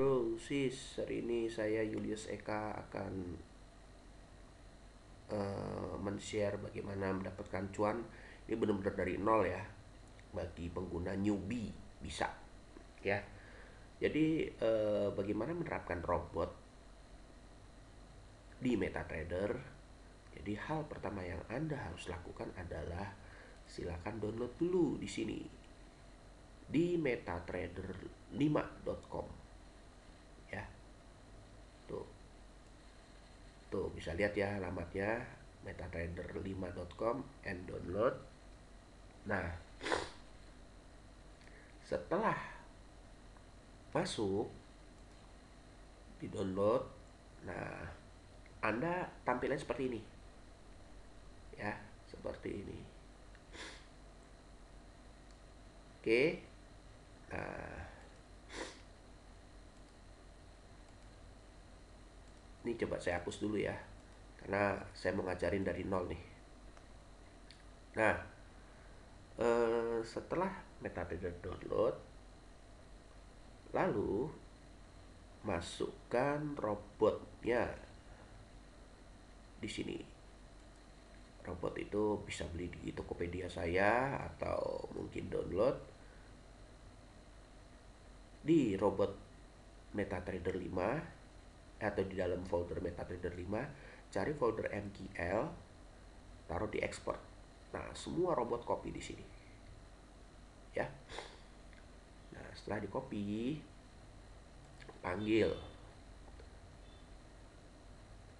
bro, sis, hari ini saya Julius Eka akan men-share bagaimana mendapatkan cuan. Ini benar-benar dari nol ya, bagi pengguna newbie bisa ya. Jadi bagaimana menerapkan robot di MetaTrader. Jadi hal pertama yang Anda harus lakukan adalah silakan download dulu di sini di metatrader5.com ya. Tuh, tuh bisa lihat ya alamatnya metatrader5.com and download. Nah, setelah masuk di download, nah Anda tampilan seperti ini ya, seperti ini. Oke. Nah, ini coba saya hapus dulu ya, karena saya mau ngajarin dari nol nih. Nah, setelah MetaTrader download, lalu masukkan robotnya di sini. Robot itu bisa beli di Tokopedia saya atau mungkin download di robot MetaTrader 5 atau di dalam folder MetaTrader 5, cari folder MQL, taruh di export. Nah, semua robot copy di sini. Ya. Nah, setelah di copy, panggil.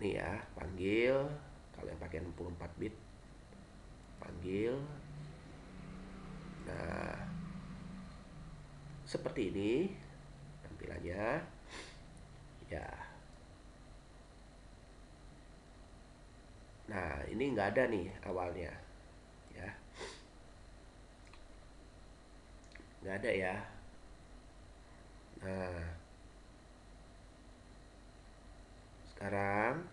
Nih ya, panggil. Kalau yang pakai 64 bit, panggil. Nah, seperti ini tampilannya. Ya. Nah, ini nggak ada nih awalnya. Ya. Nggak ada ya. Nah, sekarang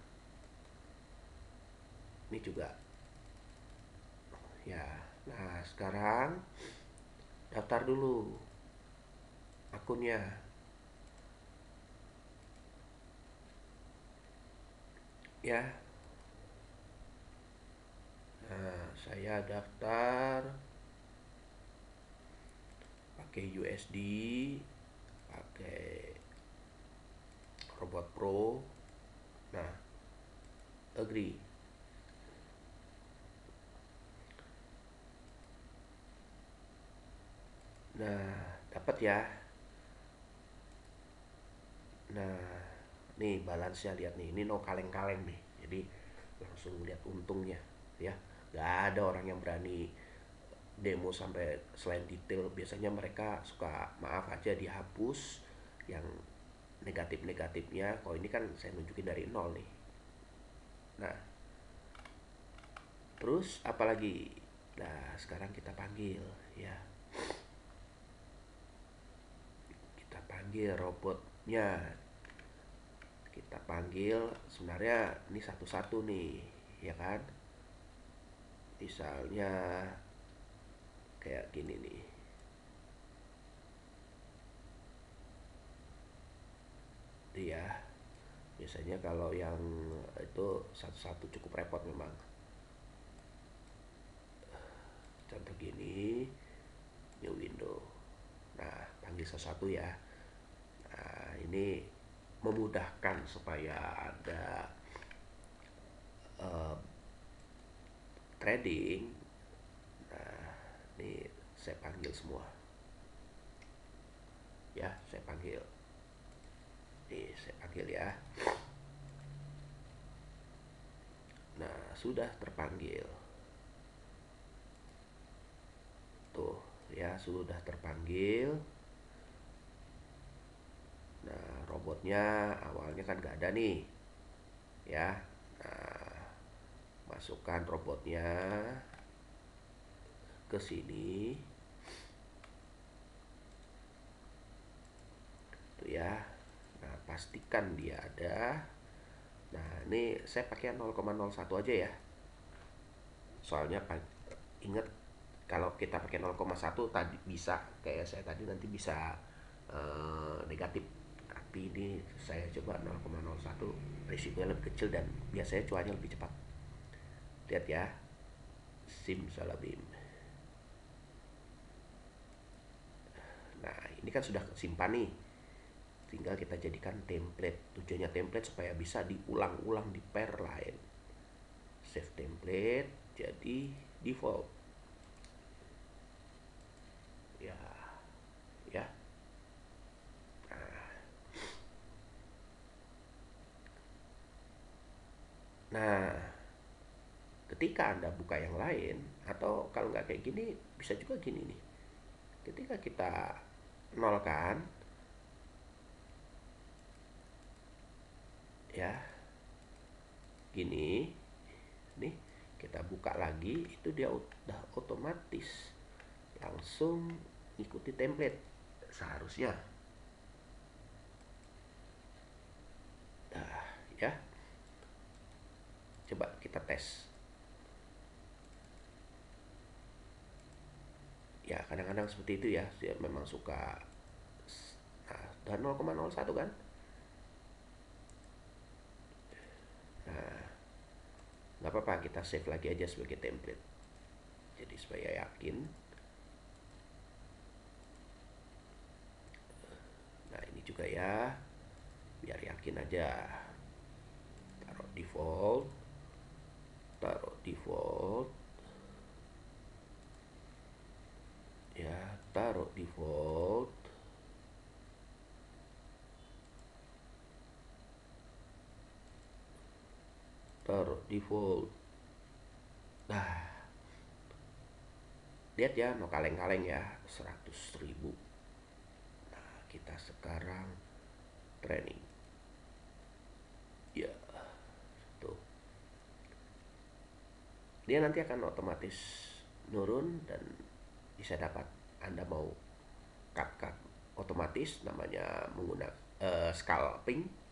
ini juga ya. Nah, sekarang daftar dulu akunnya ya. Nah, saya daftar pakai USD, pakai Robot Pro. Nah, agree. Nah, dapat ya. Nah, nih balance-nya lihat nih. Ini no kaleng-kaleng nih. Jadi langsung lihat untungnya ya. Gak ada orang yang berani demo sampai selain detail. Biasanya mereka suka maaf aja dihapus yang negatif-negatifnya. Kalau ini kan saya nunjukin dari nol nih. Nah, terus apalagi? Nah, sekarang kita panggil ya. Kita panggil robotnya. Kita panggil, sebenarnya ini satu-satu nih, ya kan? Misalnya kayak gini nih. Iya. Biasanya kalau yang itu satu-satu cukup repot memang. Contoh gini, new window. Nah, panggil satu-satu ya. Nah, ini memudahkan supaya ada uh, trading. Nah, ini saya panggil semua. Ya, saya panggil. Nih, saya panggil ya. Nah, sudah terpanggil. Tuh, ya, sudah terpanggil. Nah, robotnya awalnya kan gak ada nih. Ya. Nah, masukkan robotnya ke sini. Tuh ya. Nah, pastikan dia ada. Nah, ini saya pakai 0,01 aja ya. Soalnya ingat, kalau kita pakai 0,1 tadi bisa kayak saya tadi nanti bisa negatif. Tapi tapi ini saya coba 0,01, risikonya lebih kecil dan biasanya cuannya lebih cepat. Lihat ya, simsalabim. Nah, ini kan sudah simpan nih, tinggal kita jadikan template. Tujuannya template supaya bisa diulang-ulang di pair lain. Save template jadi default ya, ya. Nah, ketika Anda buka yang lain, atau kalau nggak kayak gini, bisa juga gini nih. Ketika kita nolkan, ya, gini, nih, kita buka lagi, itu dia udah otomatis langsung ikuti template seharusnya. Nah, ya, coba kita tes. Ya, kadang-kadang seperti itu ya, dia memang suka. Nah, dan 0,01 kan. Nah, nggak apa-apa, kita save lagi aja sebagai template jadi supaya yakin. Nah, ini juga ya, biar yakin aja. Taruh default, taruh default, ya, taruh default. Taruh default. Nah, lihat ya, no kaleng-kaleng ya, 100.000. Nah, kita sekarang training. Ya, tuh. Dia nanti akan otomatis nurun dan bisa dapat. Anda mau cut otomatis, namanya menggunakan scalping,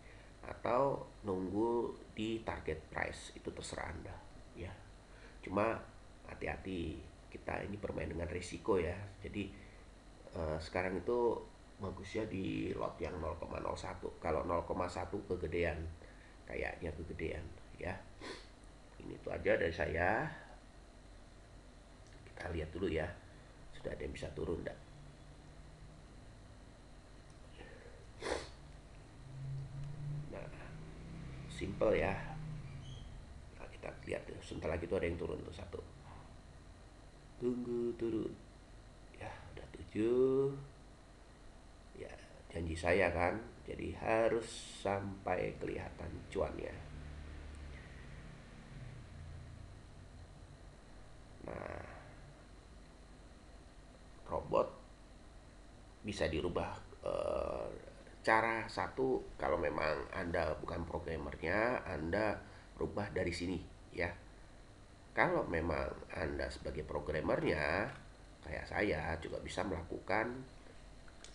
atau nunggu di target price, itu terserah Anda ya. Cuma hati-hati, kita ini bermain dengan risiko ya. Jadi sekarang itu bagusnya di lot yang 0,01. Kalau 0,1 kegedean, kayaknya kegedean ya. Ini tuh aja dari saya. Kita lihat dulu ya, sudah ada yang bisa turun enggak. Nah, simple ya. Nah, kita lihat tuh, sebentar lagi tuh ada yang turun tuh, satu. Tunggu turun. Ya, udah 7. Ya, janji saya kan, jadi harus sampai kelihatan cuannya. Nah, robot bisa dirubah. eh, Cara satu, kalau memang Anda bukan programmernya, Anda rubah dari sini ya. Kalau memang Anda sebagai programmernya, kayak saya juga bisa melakukan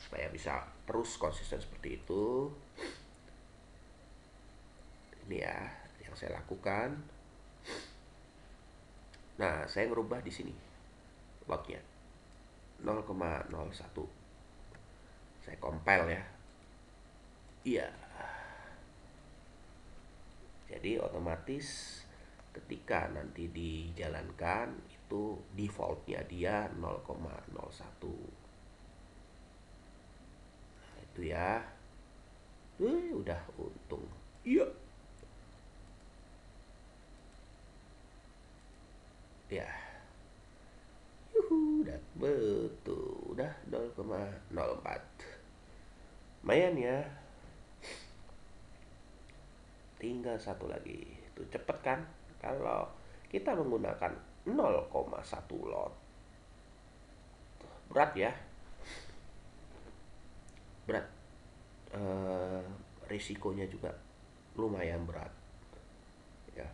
supaya bisa terus konsisten seperti itu. Ini ya yang saya lakukan. Nah, saya ngerubah di sini lotnya 0,01. Saya compile ya. Iya. Jadi otomatis ketika nanti dijalankan itu defaultnya dia 0,01. Nah, itu ya. Udah untung. Iya. Ya. Udah betul. Udah 0,04. Lumayan ya. Tinggal satu lagi. Itu cepet kan? Kalau kita menggunakan 0,1 lot. Berat ya. Berat. Eh, Risikonya juga lumayan berat. Ya.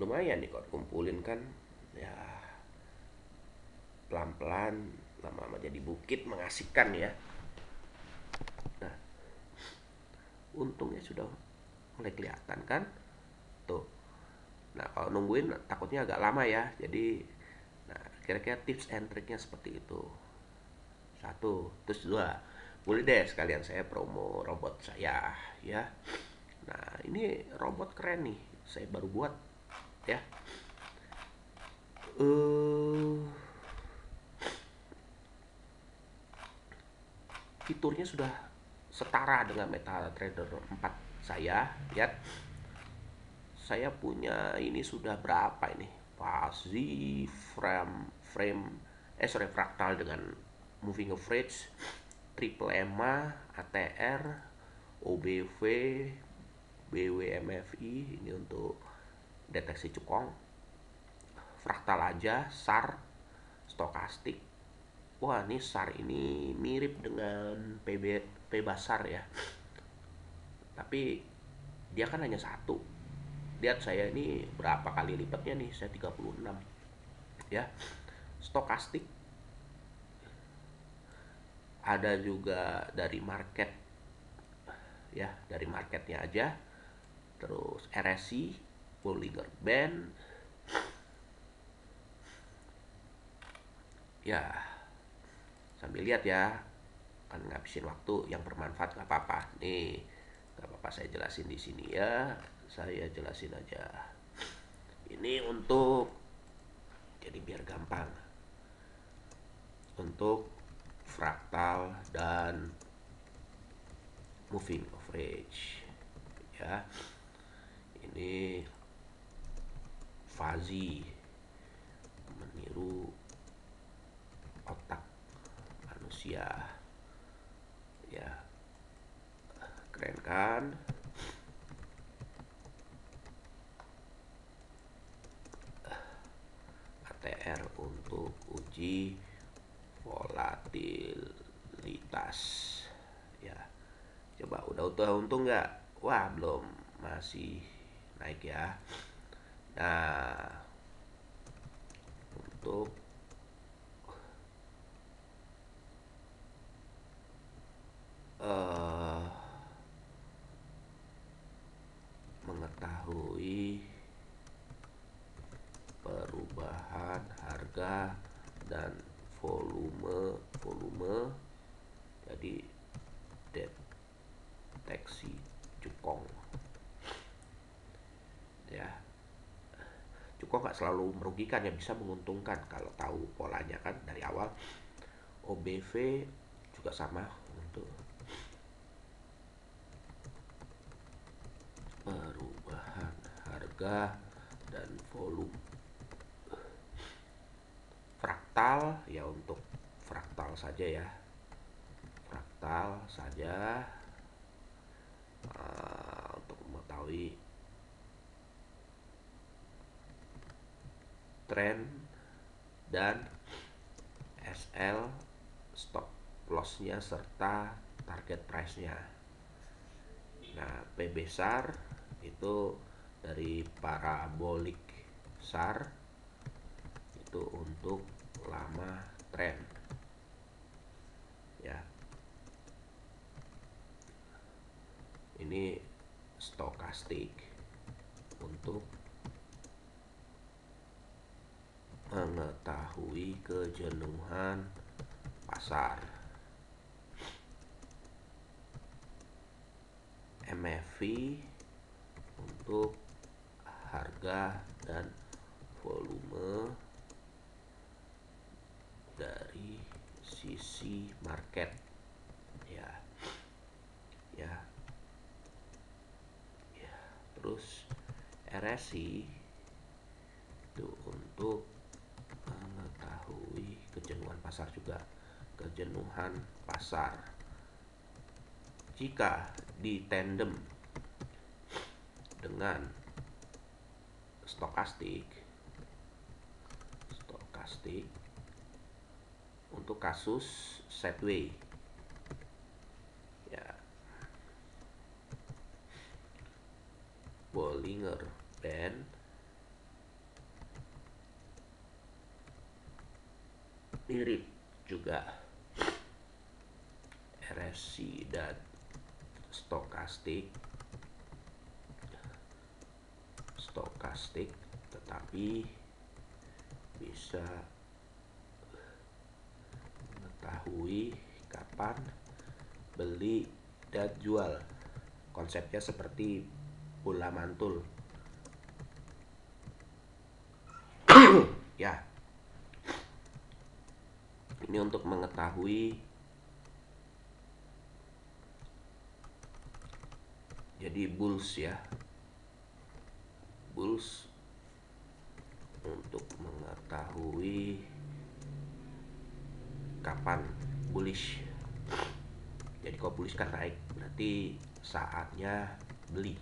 Lumayan nih kalau kumpulin kan. Ya, pelan-pelan lama-lama jadi bukit, mengasihkan ya. Nah, untungnya sudah mulai kelihatan kan tuh. Nah, kalau nungguin takutnya agak lama ya, jadi nah, kira-kira tips and triknya seperti itu Satu, terus dua, boleh deh sekalian saya promo robot saya ya. Nah, ini robot keren nih, saya baru buat ya. eh Fiturnya sudah setara dengan MetaTrader 4 saya. Lihat, saya punya ini sudah berapa ini? Fuzzy frame sorry, fraktal dengan moving average, triple EMA, ATR, OBV, BWMFI ini untuk deteksi cukong, fraktal aja, SAR, stokastik. Wah, ini SAR ini mirip dengan P Basar ya. Tapi dia kan hanya satu. Lihat saya ini berapa kali lipatnya nih, saya 36 ya. Stokastik ada juga dari market ya, dari marketnya aja. Terus RSI, Bollinger Band ya. Sambil lihat ya, kan ngabisin waktu yang bermanfaat nggak apa-apa nih, nggak apa-apa saya jelasin di sini ya. Saya jelasin aja ini untuk, jadi biar gampang, untuk fraktal dan moving average ya. Ini fuzzy, meniru otak manusia ya. Keren kan? ATR untuk uji volatilitas ya. Coba udah untung nggak? Wah, belum, masih naik ya. Nah, untuk uh, mengetahui perubahan harga dan volume volume jadi deteksi cukong ya. Cukong nggak selalu merugikan ya, bisa menguntungkan kalau tahu polanya kan dari awal. OBV juga sama untuk perubahan harga dan volume. Fraktal ya, untuk fraktal saja ya, fraktal saja untuk mengetahui tren dan SL, stop lossnya serta target price-nya. Nah, P besar itu dari parabolic SAR itu untuk lama tren ya. Ini stokastik untuk mengetahui kejenuhan pasar. MFV untuk harga dan volume dari sisi market ya. Ya, ya. Terus RSI itu untuk mengetahui kejenuhan pasar juga, kejenuhan pasar. Jika ditandem dengan stokastik untuk kasus sideways ya, Bollinger Band mirip juga RSI dan stokastik, tetapi bisa mengetahui kapan beli dan jual. Konsepnya seperti bola mantul. Ya, ini untuk mengetahui. Jadi bulls ya, bulls untuk mengetahui kapan bullish. Jadi kalau bullish kan naik, berarti saatnya beli.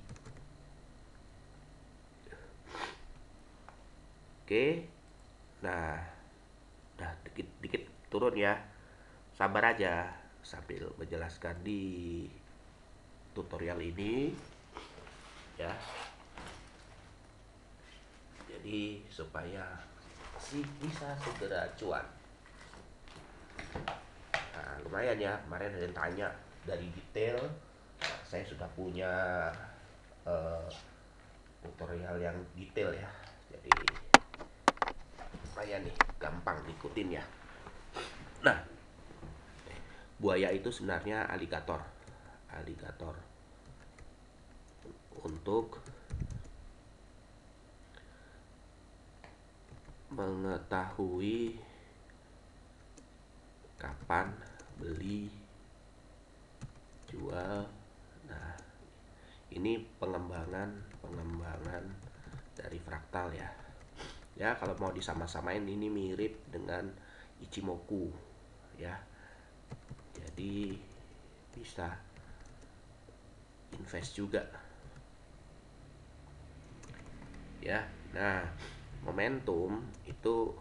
Oke, nah udah dikit-dikit turun ya. Sabar aja sambil menjelaskan di tutorial ini ya. Jadi supaya bisa segera cuan. Nah, lumayan ya, kemarin ada yang tanya dari detail. Saya sudah punya eh, tutorial yang detail ya. Jadi lumayan nih, gampang diikutin ya. Nah, buaya itu sebenarnya aligator. Aligator untuk mengetahui kapan beli jual. Nah, ini pengembangan dari fraktal ya. Ya, kalau mau disama-samain ini mirip dengan Ichimoku ya. Jadi bisa invest juga ya. Nah, momentum itu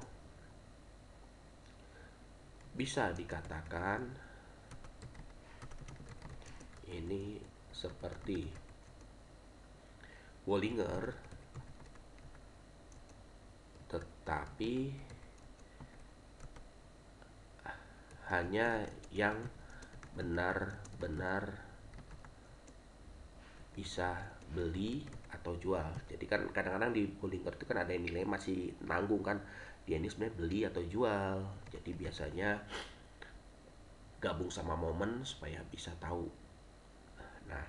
bisa dikatakan ini seperti Bollinger, tetapi hanya yang benar-benar bisa beli atau jual. Jadi kan kadang-kadang di Bollinger itu kan ada yang nilai masih nanggung kan, dia ini sebenarnya beli atau jual. Jadi biasanya gabung sama momen supaya bisa tahu. Nah,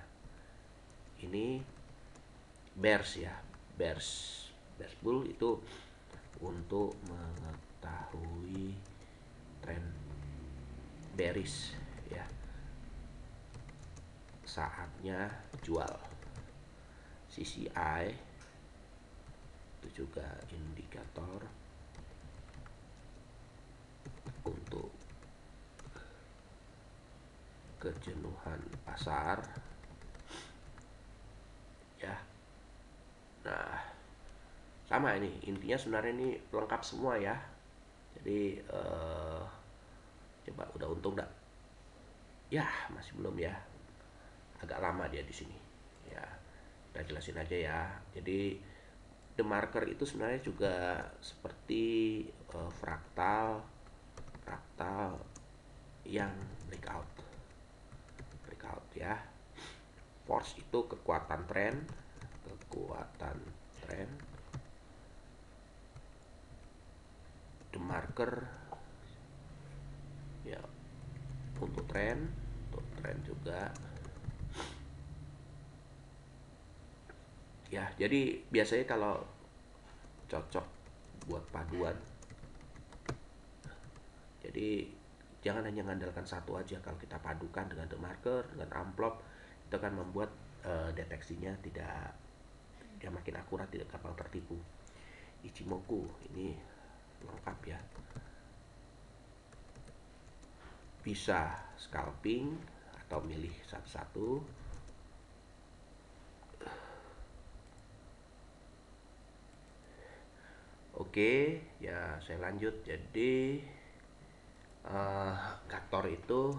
ini bears ya, bears bull itu untuk mengetahui tren bearish ya, saatnya jual. CCI itu juga indikator untuk kejenuhan pasar ya. Nah, sama ini intinya sebenarnya ini lengkap semua ya. Jadi coba udah untung enggak? Ya, masih belum ya. Agak lama dia di sini. Ya, kita jelasin aja ya. Jadi the marker itu sebenarnya juga seperti fraktal yang breakout ya. Force itu kekuatan tren the marker ya untuk tren juga ya. Jadi biasanya kalau cocok buat paduan, jadi jangan hanya mengandalkan satu aja. Kalau kita padukan dengan the marker dengan amplop, itu akan membuat deteksinya tidak ya makin akurat, tidak gampang tertipu. Ichimoku ini lengkap ya, bisa scalping atau milih satu-satu. Oke ya, saya lanjut. Jadi Gator itu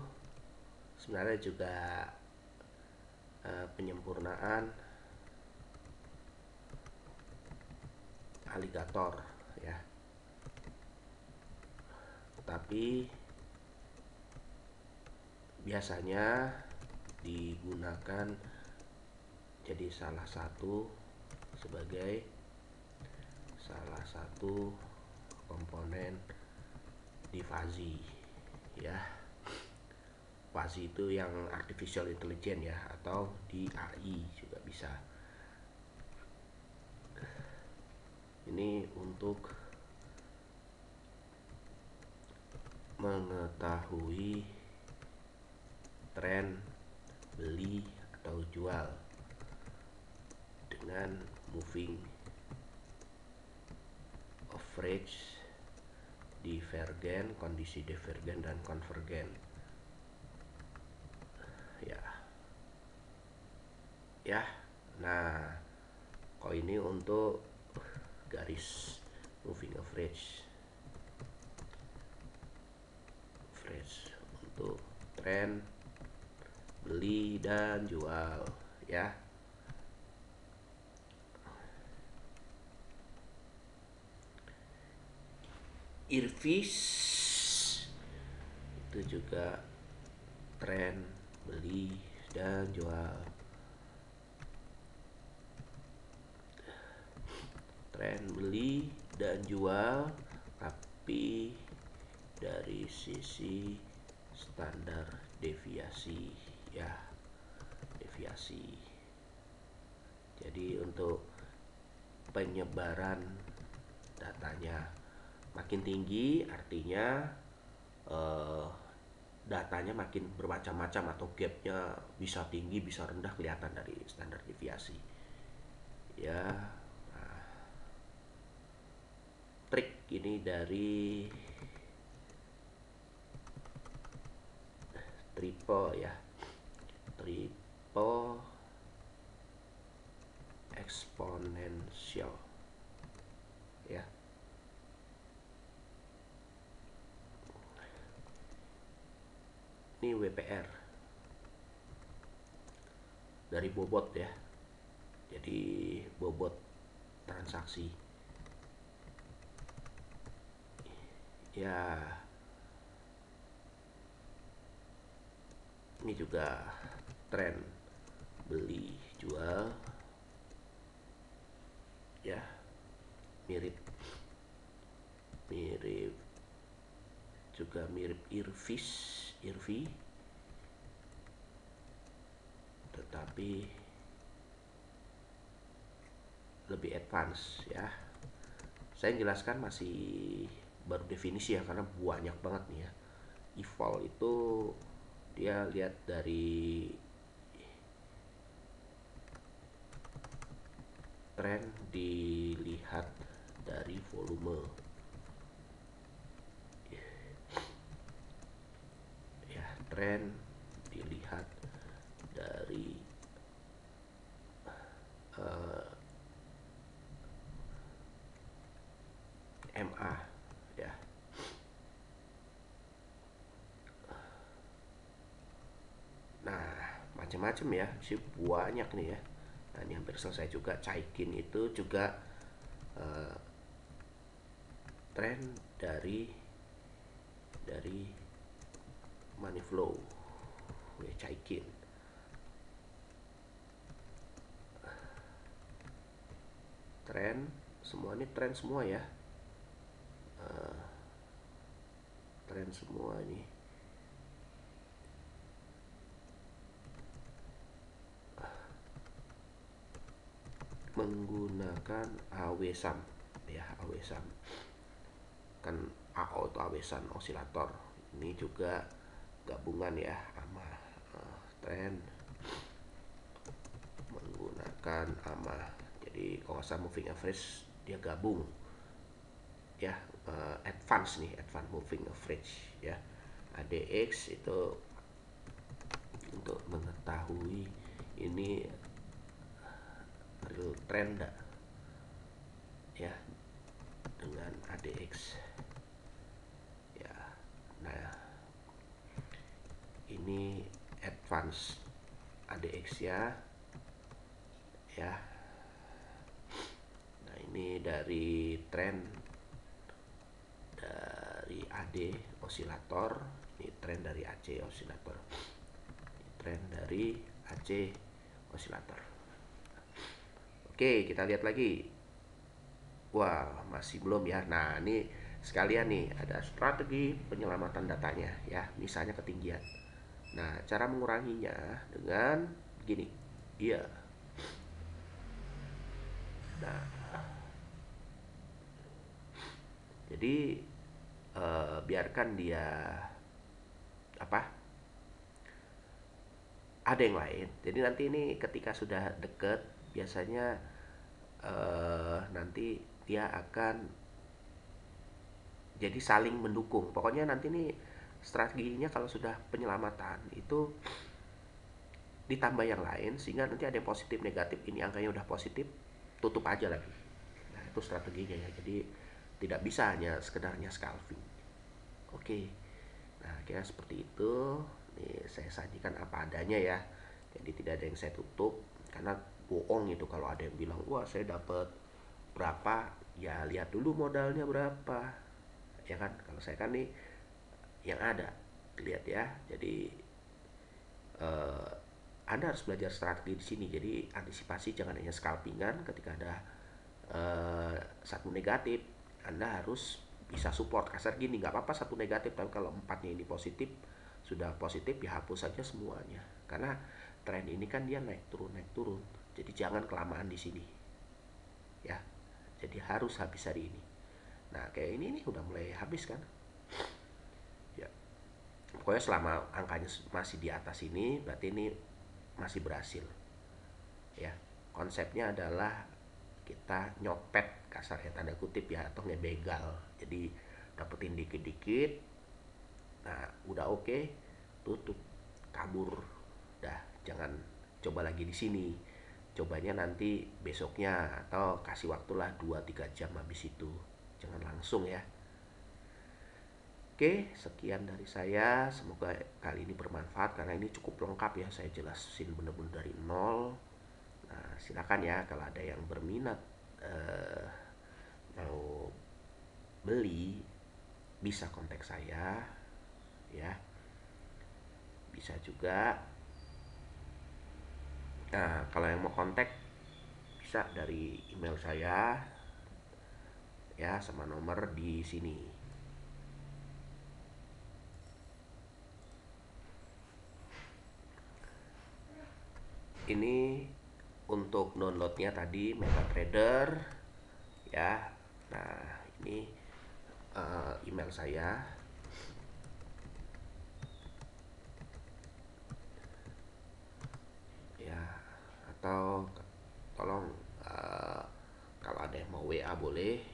sebenarnya juga penyempurnaan aligator ya, tapi biasanya digunakan jadi salah satu komponen di Fuzzy ya. Quasi itu yang artificial intelligence ya, atau di AI juga bisa. Ini untuk mengetahui tren beli atau jual dengan moving average, divergen, kondisi divergen dan konvergen. Ya, ya. Nah, kalau ini untuk garis moving average, untuk tren beli dan jual ya. IRVIS itu juga tren beli dan jual, tren beli dan jual, tapi dari sisi standar deviasi ya, deviasi. Jadi untuk penyebaran datanya makin tinggi, artinya eh, datanya makin bermacam-macam atau gapnya bisa tinggi bisa rendah, kelihatan dari standar deviasi ya. Nah, trik ini dari triple ya, triple exponential ya. Ini WPR dari bobot ya, jadi bobot transaksi ya. Ini juga tren beli jual ya, mirip mirip juga mirip IRVI, tetapi lebih advance ya. Saya jelaskan masih baru definisi ya, karena banyak banget nih ya. Evol itu dia lihat dari tren, dilihat dari volume ya, tren dilihat dari uh, MA ya. Nah, macam-macam ya, sih banyak nih ya. Nah, ini hampir selesai juga. Chaikin itu juga uh, tren dari money flow ya, Chaikin. Tren semua, ini tren semua ya. Uh, tren semua ini. Menggunakan AW-SUM ya, AW-SUM kan, AO itu awesan osilator. Ini juga gabungan ya sama tren menggunakan ama. Jadi kalau saya moving average dia gabung ya, advance nih, advance moving average ya. ADX itu untuk mengetahui ini real trend ya, dengan ADX ya. Nah, ini advance ADX ya. Nah, ini dari tren dari AD osilator, ini tren dari AC osilator, ini tren dari AC osilator. Oke, kita lihat lagi. Wah, masih belum ya. Nah, ini sekalian nih ada strategi penyelamatan datanya ya, misalnya ketinggian. Nah, cara menguranginya dengan gini. Iya. Nah, jadi biarkan dia apa? Ada yang lain. Jadi nanti ini ketika sudah deket, biasanya nanti dia akan jadi saling mendukung. Pokoknya nanti nih strateginya kalau sudah penyelamatan itu ditambah yang lain sehingga nanti ada yang positif negatif, ini angkanya udah positif, tutup aja lagi. Nah, itu strateginya ya. Jadi tidak bisa hanya sekedarnya scalping. Oke. Nah, kira seperti itu. Nih saya sajikan apa adanya ya. Jadi tidak ada yang saya tutup karena bohong itu kalau ada yang bilang, "Wah, saya dapat berapa?" Ya lihat dulu modalnya berapa. Ya kan? Kalau saya kan nih yang ada. Lihat ya. Jadi eh, Anda harus belajar strategi di sini. Jadi antisipasi, jangan hanya scalpingan. Ketika ada satu negatif, Anda harus bisa support. Kasar gini, nggak apa-apa satu negatif, tapi kalau empatnya ini positif, sudah positif ya hapus saja semuanya. Karena tren ini kan dia naik turun. Jadi jangan kelamaan di sini, ya. Jadi harus habis hari ini. Nah, kayak ini nih udah mulai habis kan? Ya, pokoknya selama angkanya masih di atas ini, berarti ini masih berhasil. Ya, konsepnya adalah kita nyopet, kasar ya tanda kutip ya, atau ngebegal. Jadi dapetin dikit-dikit, nah udah oke, tutup, kabur, dah. Jangan coba lagi di sini, cobanya nanti besoknya atau kasih waktulah 2-3 jam habis itu, jangan langsung ya. Oke, sekian dari saya, semoga kali ini bermanfaat karena ini cukup lengkap ya, saya jelasin bener-bener dari nol. Nah, silakan ya kalau ada yang berminat eh, mau beli, bisa kontak saya ya. Bisa juga. Nah, kalau yang mau kontak bisa dari email saya ya, sama nomor di sini. Ini untuk downloadnya tadi MetaTrader ya. Nah, ini email saya ya, atau tolong kalau ada yang mau WA boleh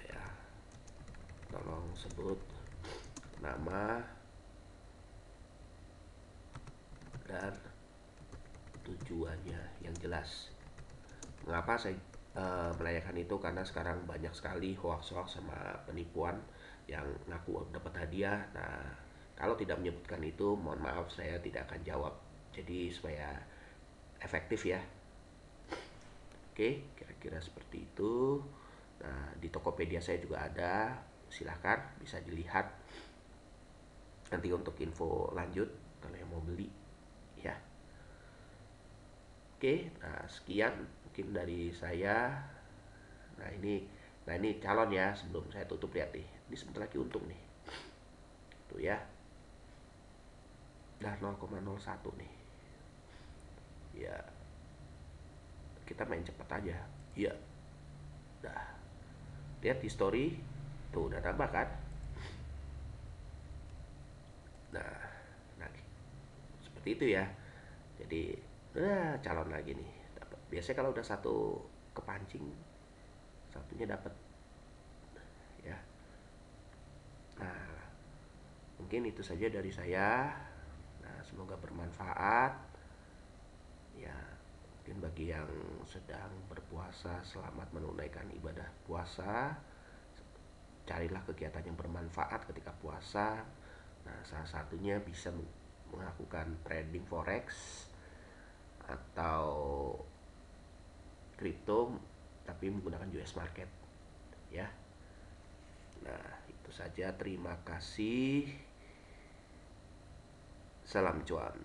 ya, tolong sebut nama dan tujuannya yang jelas. Mengapa saya menanyakan itu? Karena sekarang banyak sekali hoax-hoax sama penipuan yang ngaku dapat hadiah. Nah, kalau tidak menyebutkan itu, mohon maaf saya tidak akan jawab. Jadi supaya efektif ya. Oke, kira-kira seperti itu. Nah, di Tokopedia saya juga ada. Silahkan bisa dilihat. Nanti untuk info lanjut kalau yang mau beli ya. Oke, nah sekian mungkin dari saya. Nah ini, calon ya, sebelum saya tutup, lihat nih. Ini sebentar lagi untung nih. Tuh ya, udah 0,01 nih. Ya, kita main cepat aja. Iya, udah. Lihat di story, tuh udah nambah kan? Nah, nah seperti itu ya. Jadi, calon lagi nih. Dapat. Biasanya kalau udah satu kepancing, satunya dapat ya. Nah, mungkin itu saja dari saya. Nah, semoga bermanfaat. Ya, mungkin bagi yang sedang berpuasa, selamat menunaikan ibadah puasa. Carilah kegiatan yang bermanfaat ketika puasa. Nah, salah satunya bisa melakukan trading forex atau kripto tapi menggunakan US market ya. Nah, itu saja. Terima kasih. Salam cuan.